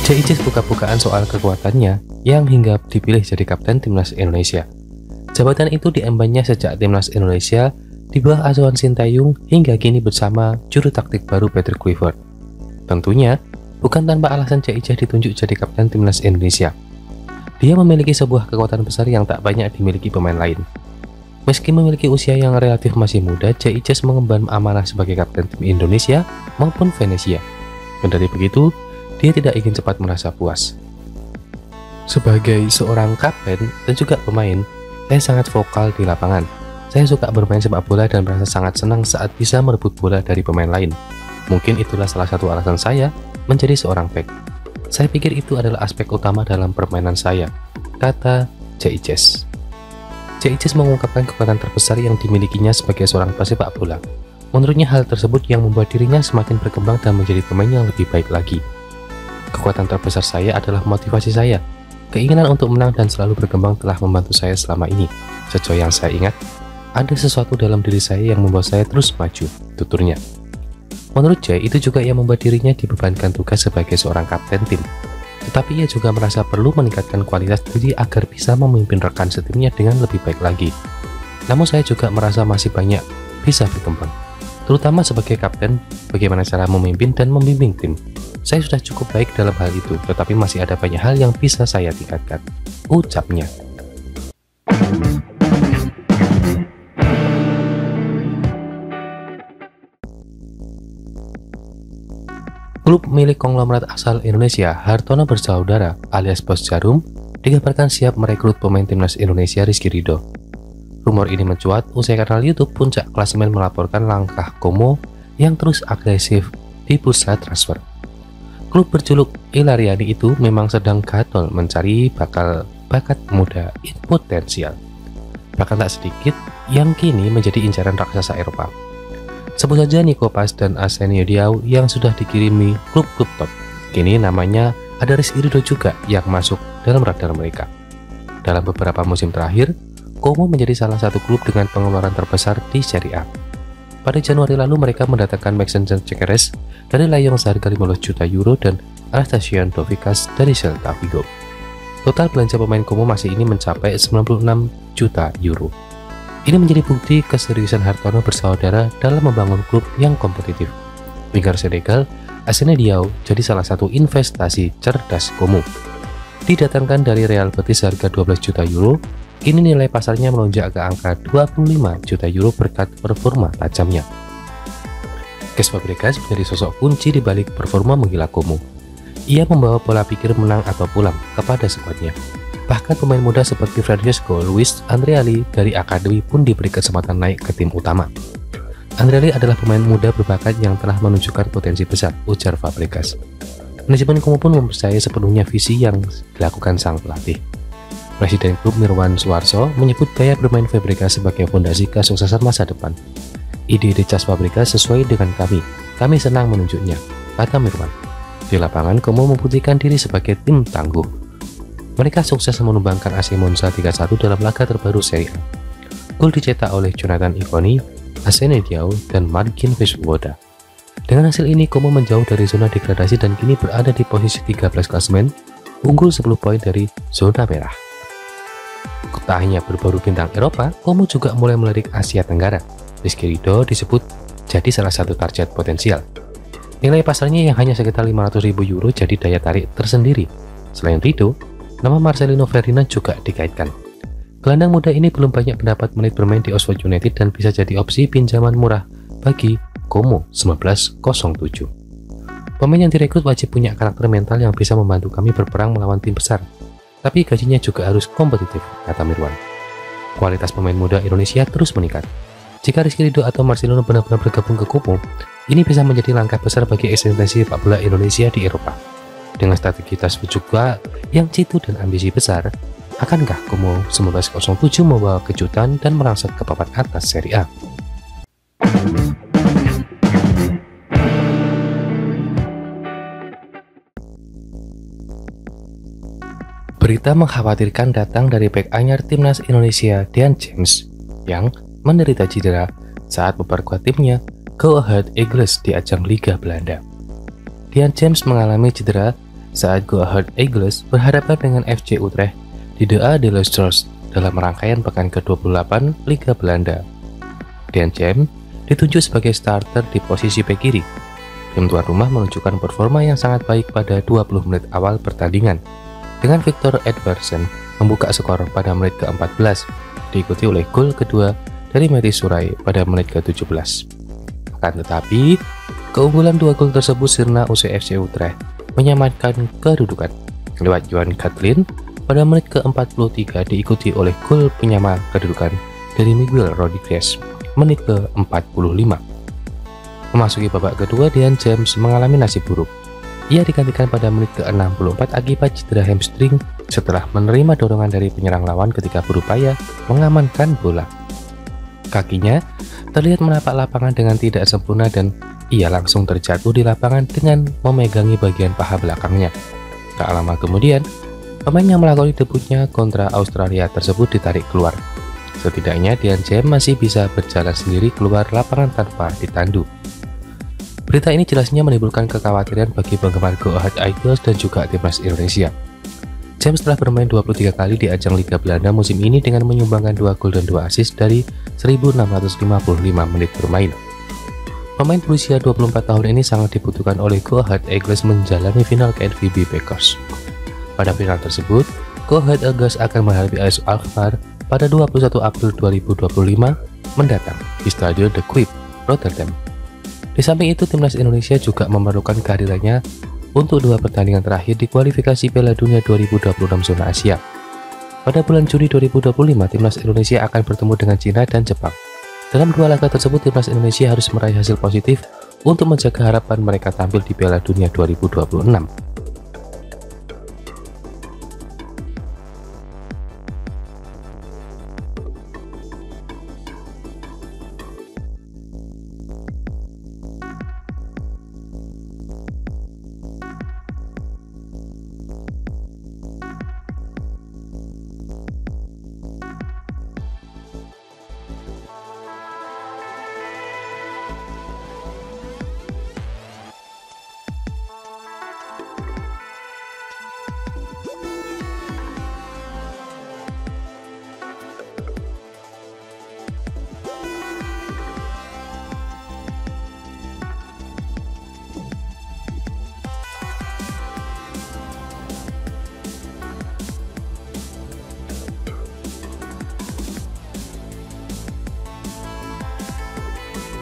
JIC buka-bukaan soal kekuatannya yang hingga dipilih jadi kapten timnas Indonesia. Jabatan itu diembannya sejak timnas Indonesia di bawah asuhan Sintayong hingga kini bersama juru taktik baru Patrick Kluivert. Tentunya bukan tanpa alasan JIC ditunjuk jadi kapten timnas Indonesia. Dia memiliki sebuah kekuatan besar yang tak banyak dimiliki pemain lain. Meski memiliki usia yang relatif masih muda, JIC mengemban amanah sebagai kapten tim Indonesia maupun Venesia. Kendati begitu, dia tidak ingin cepat merasa puas. Sebagai seorang kapten dan juga pemain, saya sangat vokal di lapangan. Saya suka bermain sepak bola dan merasa sangat senang saat bisa merebut bola dari pemain lain. Mungkin itulah salah satu alasan saya menjadi seorang bek. Saya pikir itu adalah aspek utama dalam permainan saya, kata JIC. JIC mengungkapkan kekuatan terbesar yang dimilikinya sebagai seorang pesepak bola. Menurutnya hal tersebut yang membuat dirinya semakin berkembang dan menjadi pemain yang lebih baik lagi. Kekuatan terbesar saya adalah motivasi saya. Keinginan untuk menang dan selalu berkembang telah membantu saya selama ini. Sejauh yang saya ingat, ada sesuatu dalam diri saya yang membuat saya terus maju, tuturnya. Menurut Jay, itu juga yang membuat dirinya dibebankan tugas sebagai seorang kapten tim. Tetapi ia juga merasa perlu meningkatkan kualitas diri agar bisa memimpin rekan setimnya dengan lebih baik lagi. Namun saya juga merasa masih banyak bisa berkembang. Terutama sebagai kapten, bagaimana cara memimpin dan membimbing tim. Saya sudah cukup baik dalam hal itu, tetapi masih ada banyak hal yang bisa saya tingkatkan, ucapnya. Klub milik konglomerat asal Indonesia, Hartono Bersaudara alias Bos Jarum, dikabarkan siap merekrut pemain timnas Indonesia Rizky Ridho. Rumor ini mencuat usai kanal YouTube Puncak Klasemen melaporkan langkah Como yang terus agresif di bursa transfer. Klub berjuluk Ilariani itu memang sedang gatel mencari bakat muda potensial. Bahkan tak sedikit yang kini menjadi incaran raksasa Eropa. Sebut saja Nico Paz dan Arsenio Diao yang sudah dikirimi klub-klub top. Kini namanya ada Rizky Ridho juga yang masuk dalam radar mereka. Dalam beberapa musim terakhir, Como menjadi salah satu klub dengan pengeluaran terbesar di Serie A. Pada Januari lalu mereka mendatangkan Maxence Cekeres dari Lyon seharga 15 juta euro dan Anastasios Dovikas dari Celta Vigo. Total belanja pemain Como masih ini mencapai 96 juta euro. Ini menjadi bukti keseriusan Hartono Bersaudara dalam membangun klub yang kompetitif. Winger Senegal, Arsenio Diao jadi salah satu investasi cerdas Como. Didatangkan dari Real Betis harga 12 juta euro, kini nilai pasarnya melonjak ke angka 25 juta euro berkat performa tajamnya. Cesc Fabregas menjadi sosok kunci di balik performa menggila Como. Ia membawa pola pikir menang atau pulang kepada skuadnya. Bahkan pemain muda seperti Francesco Luis Andreali dari akademi pun diberi kesempatan naik ke tim utama. Andreali adalah pemain muda berbakat yang telah menunjukkan potensi besar, ujar Fabregas. Manajemen Como pun mempercayai sepenuhnya visi yang dilakukan sang pelatih. Presiden klub Mirwan Suwarso menyebut gaya bermain Fabregas sebagai fondasi kesuksesan masa depan. Ide-ide Cesc Fabregas sesuai dengan kami senang menunjuknya, kata Mirwan. Di lapangan, Como membuktikan diri sebagai tim tangguh. Mereka sukses menumbangkan AC Monza 3-1 dalam laga terbaru Serie A. Gol dicetak oleh Jonathan Ivoni, Arsenio Diao, dan Marcin Vesvoda. Dengan hasil ini, Como menjauh dari zona degradasi dan kini berada di posisi 13 klasemen, unggul 10 poin dari zona merah. Tak hanya berburu bintang Eropa, Como juga mulai melirik Asia Tenggara. Rizky Ridho disebut jadi salah satu target potensial. Nilai pasarnya yang hanya sekitar 500.000 euro jadi daya tarik tersendiri. Selain Ridho, nama Marcelino Ferdinand juga dikaitkan. Gelandang muda ini belum banyak mendapat menit bermain di Oxford United dan bisa jadi opsi pinjaman murah bagi Como 1907. Pemain yang direkrut wajib punya karakter mental yang bisa membantu kami berperang melawan tim besar. Tapi gajinya juga harus kompetitif, kata Mirwan. Kualitas pemain muda Indonesia terus meningkat. Jika Rizky Ridho atau Marcelino benar-benar bergabung ke Como, ini bisa menjadi langkah besar bagi eksistensi sepak bola Indonesia di Eropa. Dengan strategi tersebut juga yang jitu dan ambisi besar, akankah Como 1907 membawa kejutan dan merangsek ke papan atas Serie A? Berita mengkhawatirkan datang dari bek anyar timnas Indonesia Dean James yang menderita cedera saat memperkuat timnya Go Ahead Eagles di ajang Liga Belanda. Dean James mengalami cedera saat Go Ahead Eagles berhadapan dengan FC Utrecht di De Adelasters dalam rangkaian pekan ke-28 Liga Belanda. Dan James ditunjuk sebagai starter di posisi bek kiri. Tim tuan rumah menunjukkan performa yang sangat baik pada 20 menit awal pertandingan, dengan Victor Edvardsen membuka skor pada menit ke-14, diikuti oleh gol kedua dari Mathys Surai pada menit ke-17. Akan tetapi, keunggulan 2 gol tersebut sirna usai FC Utrecht menyamakan kedudukan lewat Johan Katlin pada menit ke-43, diikuti oleh gol penyama kedudukan dari Miguel Rodriguez menit ke-45. Memasuki babak kedua, Dean James mengalami nasib buruk. Ia digantikan pada menit ke-64 akibat cedera hamstring setelah menerima dorongan dari penyerang lawan ketika berupaya mengamankan bola. Kakinya terlihat menapak lapangan dengan tidak sempurna dan ia langsung terjatuh di lapangan dengan memegangi bagian paha belakangnya. Tak lama kemudian, pemain yang melakoni debutnya kontra Australia tersebut ditarik keluar. Setidaknya Dean James masih bisa berjalan sendiri keluar lapangan tanpa ditandu. Berita ini jelasnya menimbulkan kekhawatiran bagi penggemar Go Ahead Eagles dan juga timnas Indonesia. James telah bermain 23 kali di ajang Liga Belanda musim ini dengan menyumbangkan 2 gol dan 2 assist dari 1.655 menit bermain. Pemain berusia 24 tahun ini sangat dibutuhkan oleh Go Ahead Eagles menjalani final KNVB Packers. Pada final tersebut, Go Ahead Eagles akan menghadapi AS Alkmaar pada 21 April 2025 mendatang di Stadion De Kuip, Rotterdam. Di samping itu, timnas Indonesia juga memerlukan kehadirannya untuk 2 pertandingan terakhir di kualifikasi Piala Dunia 2026 zona Asia. Pada bulan Juni 2025, timnas Indonesia akan bertemu dengan Cina dan Jepang. Dalam 2 laga tersebut, timnas Indonesia harus meraih hasil positif untuk menjaga harapan mereka tampil di Piala Dunia 2026.